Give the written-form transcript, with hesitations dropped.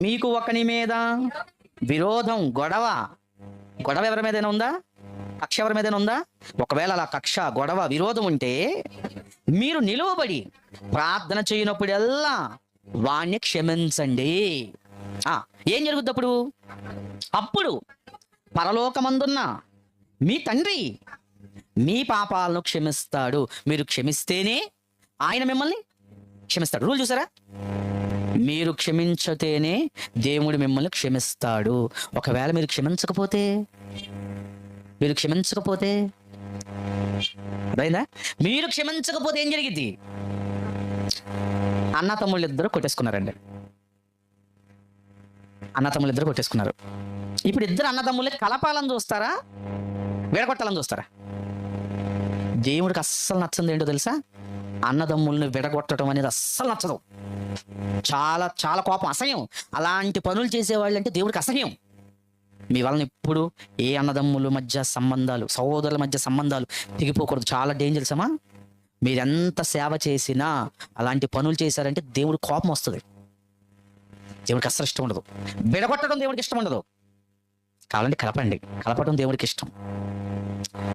మీకు ఒకని మీద విరోధం, గొడవ. గొడవ ఎవరి మీదైనా ఉందా? కక్ష ఎవరి మీదైనా ఉందా? ఒకవేళ అలా కక్ష, గొడవ, విరోధం ఉంటే మీరు నిలువబడి ప్రార్థన చేయనప్పుడల్లా వాణ్ణి క్షమించండి. ఏం జరుగుద్ది అప్పుడు? అప్పుడు పరలోకమందున్న మీ తండ్రి మీ పాపాలను క్షమిస్తాడు. మీరు క్షమిస్తేనే ఆయన మిమ్మల్ని క్షమిస్తాడు. రూల్ చూసారా? మీరు క్షమించితేనే దేవుడు మిమ్మల్ని క్షమిస్తాడు. ఒకవేళ మీరు క్షమించకపోతే అర్థమైందా? మీరు క్షమించకపోతే ఏం జరిగింది? అన్న తమ్ముళ్ళు ఇద్దరు కొట్టేసుకున్నారండి. ఇప్పుడు ఇద్దరు అన్నదమ్ముల్ని కలపాలని చూస్తారా, విడగొట్టాలని చూస్తారా? దేవుడికి అస్సలు నచ్చంది ఏంటో తెలుసా? అన్నదమ్ముల్ని విడగొట్టడం అనేది అస్సలు నచ్చదు. చాలా చాలా కోపం, అసహ్యం. అలాంటి పనులు చేసేవాళ్ళు అంటే దేవుడికి అసహ్యం. మీ వలన ఇప్పుడు ఏ అన్నదమ్ముల మధ్య సంబంధాలు, సహోదరుల మధ్య సంబంధాలు తెగిపోకూడదు. చాలా డేంజర్స్ అమ్మా. మీరెంత సేవ చేసినా అలాంటి పనులు చేశారంటే దేవుడి కోపం వస్తుంది. దేవుడికి అస్సలు ఇష్టం ఉండదు. విడగొట్టడం దేవుడికి ఇష్టం ఉండదు. కావాలంటే కలపండి, కలపడం దేవుడికి ఇష్టం.